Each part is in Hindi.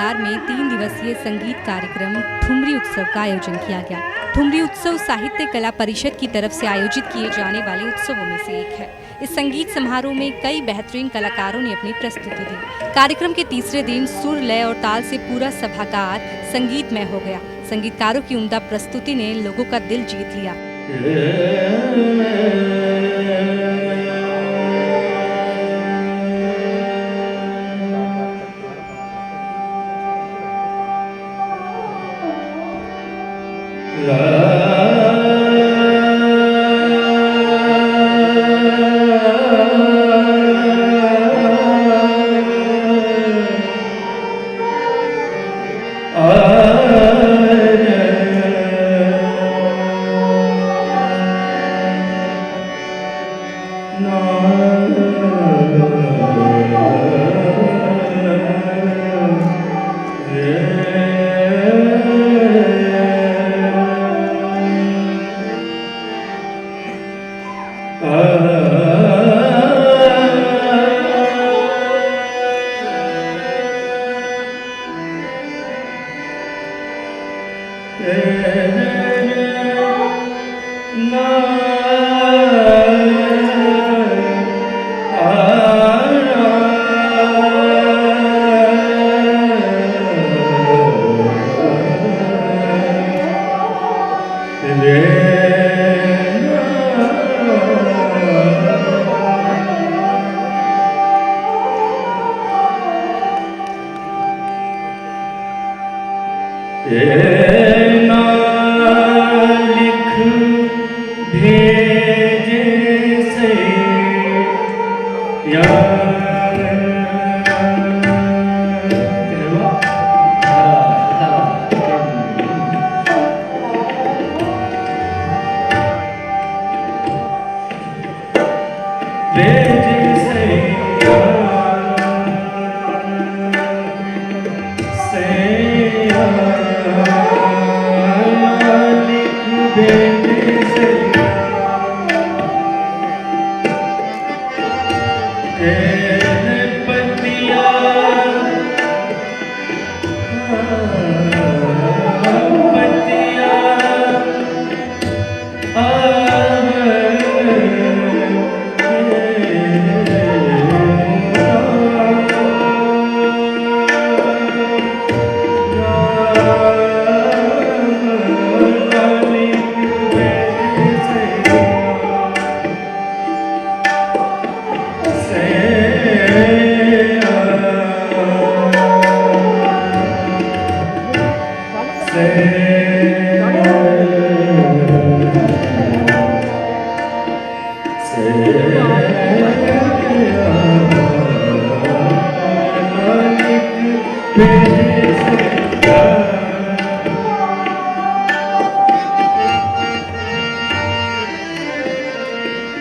परिवार में 3 दिवसीय संगीत कार्यक्रम ठुमरी उत्सव का आयोजन किया गया। ठुमरी उत्सव साहित्य कला परिषद की तरफ से आयोजित किए जाने वाले उत्सवों में से एक है। इस संगीत समारोह में कई बेहतरीन कलाकारों ने अपनी प्रस्तुति दी। कार्यक्रम के तीसरे दिन सुर, लय और ताल से पूरा सभागार संगीतमय हो गया। संगीतकारों की उम्दा प्रस्तुति ने लोगों का दिल जीत लिया।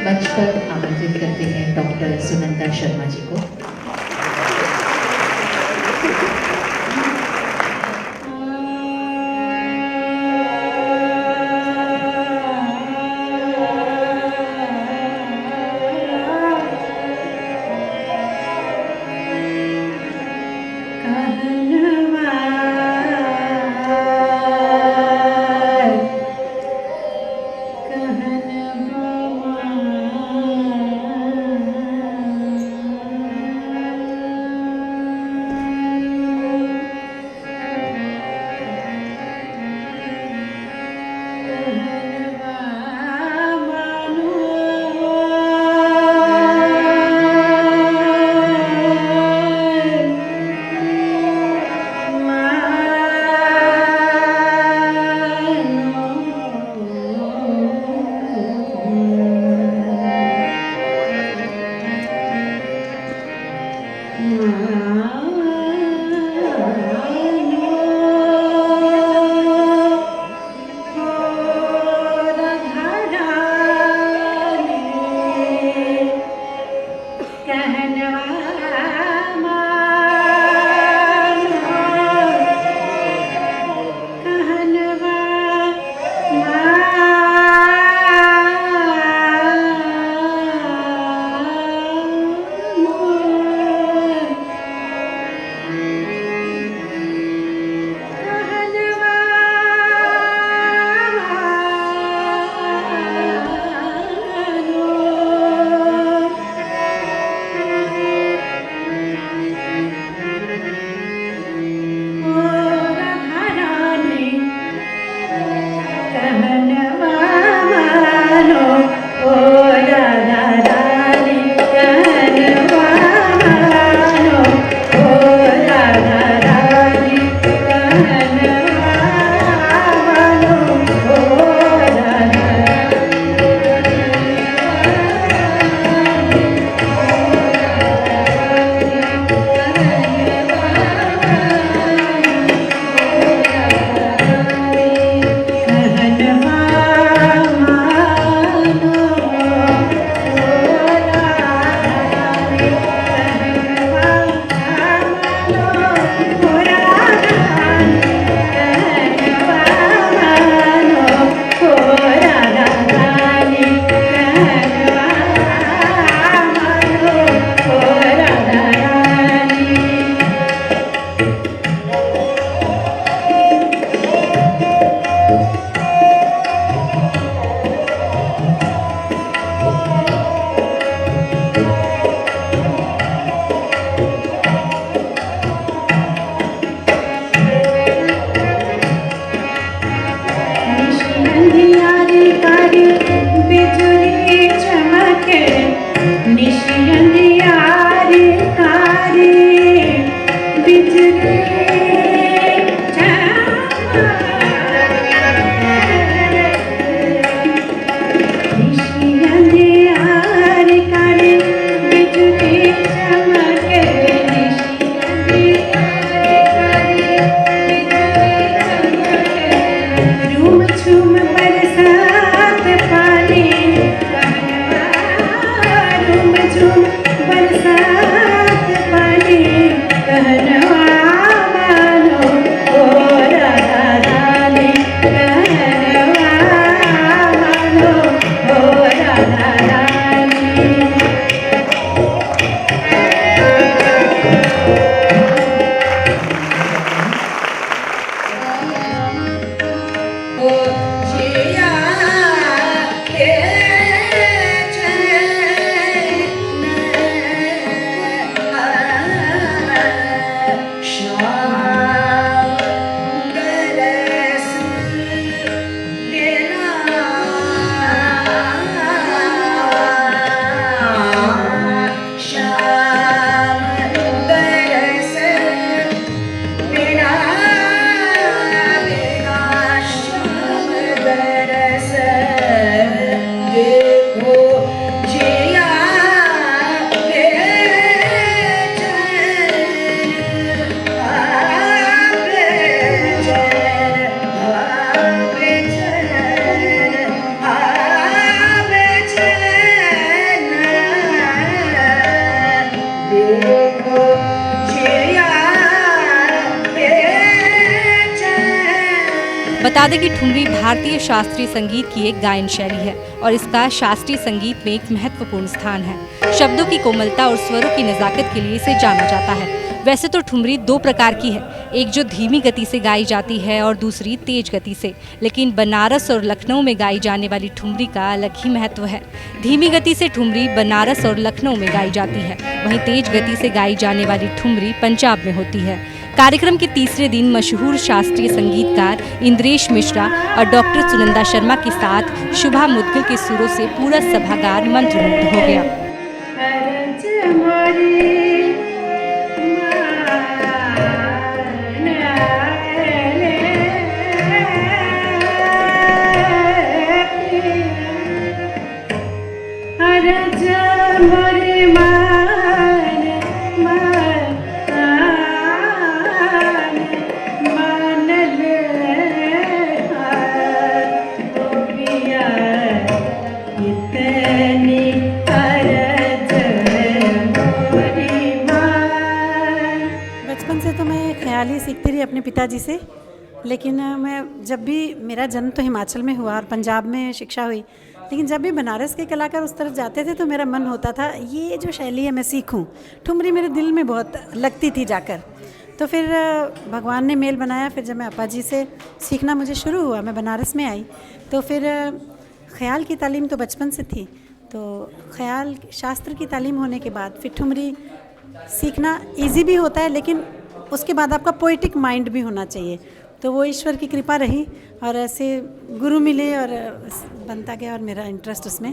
मंच पर आमंत्रित करते हैं डॉक्टर सुनंदा शर्मा जी को। बता दें कि ठुमरी भारतीय शास्त्रीय संगीत की एक गायन शैली है और इसका शास्त्रीय संगीत में एक महत्वपूर्ण स्थान है। शब्दों की कोमलता और स्वरों की नज़ाकत के लिए इसे जाना जाता है। वैसे तो ठुमरी दो प्रकार की है, एक जो धीमी गति से गाई जाती है और दूसरी तेज गति से, लेकिन बनारस और लखनऊ में गाई जाने वाली ठुमरी का अलग ही महत्व है। धीमी गति से ठुमरी बनारस और लखनऊ में गाई जाती है, वहीं तेज गति से गाई जाने वाली ठुमरी पंजाब में होती है। कार्यक्रम के तीसरे दिन मशहूर शास्त्रीय संगीतकार इंद्रेश मिश्रा और डॉक्टर सुनंदा शर्मा के साथ शुभा मुद्गल के सुरों से पूरा सभागार मंत्रमुग्ध हो गया। ख्याली सीखती रही अपने पिताजी से, लेकिन मैं जब भी मेरा जन्म तो हिमाचल में हुआ और पंजाब में शिक्षा हुई, लेकिन जब भी बनारस के कलाकार उस तरफ जाते थे तो मेरा मन होता था ये जो शैली है मैं सीखूं। ठुमरी मेरे दिल में बहुत लगती थी जाकर। तो फिर भगवान ने मेल बनाया। फिर जब मैं अपा जी से सीखना मुझे शुरू हुआ, मैं बनारस में आई, तो फिर ख्याल की तालीम तो बचपन से थी। तो ख्याल शास्त्र की तालीम होने के बाद फिर ठुमरी सीखना ईजी भी होता है, लेकिन उसके बाद आपका पोइटिक माइंड भी होना चाहिए। तो वो ईश्वर की कृपा रही और ऐसे गुरु मिले और बनता गया, और मेरा इंटरेस्ट उसमें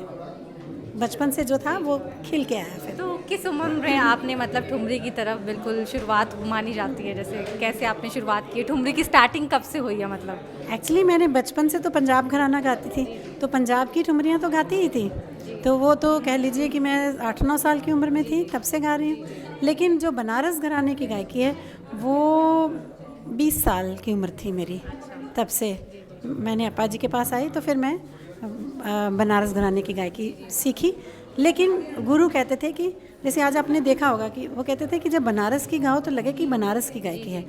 बचपन से जो था वो खिल के आया। फिर तो किस उम्र में आपने मतलब ठुमरी की तरफ बिल्कुल शुरुआत मानी जाती है, जैसे कैसे आपने शुरुआत की? ठुमरी की स्टार्टिंग कब से हुई है? मतलब एक्चुअली मैंने बचपन से तो पंजाब घराना गाती थी, तो पंजाब की ठुमरियाँ तो गाती ही थी। तो वो तो कह लीजिए कि मैं 8-9 साल की उम्र में थी तब से गा रही हूँ। लेकिन जो बनारस घराने की गायकी है वो 20 साल की उम्र थी मेरी, तब से मैंने अपा जी के पास आई। तो फिर मैं बनारस घराने की गायकी सीखी। लेकिन गुरु कहते थे कि जैसे आज आपने देखा होगा कि वो कहते थे कि जब बनारस की गाओ तो लगे कि बनारस की गायकी है,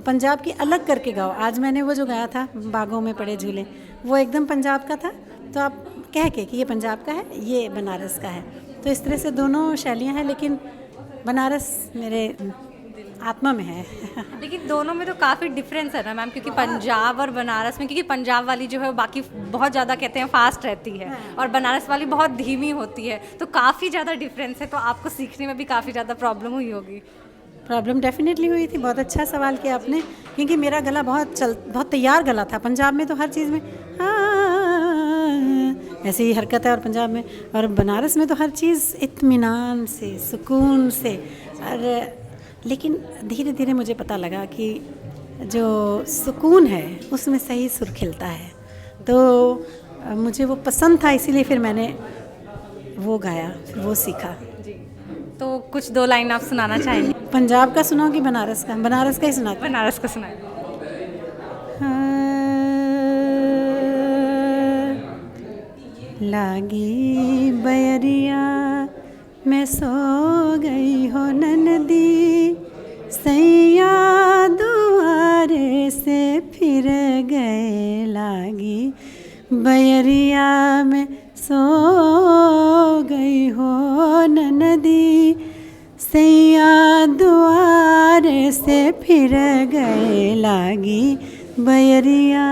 पंजाब की अलग करके गाओ। आज मैंने वो जो गाया था बागों में पड़े झूले, वो एकदम पंजाब का था। तो आप कह के कि ये पंजाब का है, ये बनारस का है। तो इस तरह से दोनों शैलियाँ हैं, लेकिन बनारस मेरे आत्मा में है। लेकिन दोनों में तो काफ़ी डिफरेंस है ना मैम, क्योंकि पंजाब और बनारस में, क्योंकि पंजाब वाली जो है वो बाकी बहुत ज़्यादा कहते हैं फास्ट रहती है और बनारस वाली बहुत धीमी होती है, तो काफ़ी ज़्यादा डिफरेंस है। तो आपको सीखने में भी काफ़ी ज़्यादा प्रॉब्लम हुई होगी। प्रॉब्लम डेफिनेटली हुई थी। बहुत अच्छा सवाल किया आपने, क्योंकि मेरा गला बहुत तैयार गला था। पंजाब में तो हर चीज़ में ऐसे ही हरकत है, और पंजाब में और बनारस में तो हर चीज़ इत्मीनान से, सुकून से। और लेकिन धीरे धीरे मुझे पता लगा कि जो सुकून है उसमें सही सुर खिलता है। तो मुझे वो पसंद था, इसीलिए फिर मैंने वो गाया, फिर वो सीखा। जी, तो कुछ 2 लाइन आप सुनाना चाहेंगे? पंजाब का सुनाओ कि बनारस का? बनारस का ही सुना। बनारस का सुनाए। लागी बयरिया मैं सो गई हो ननदी, सैया दुआरे से फिर गए। लागी बयरिया में सो सैया दुआर से फिर गए लागी बयरिया।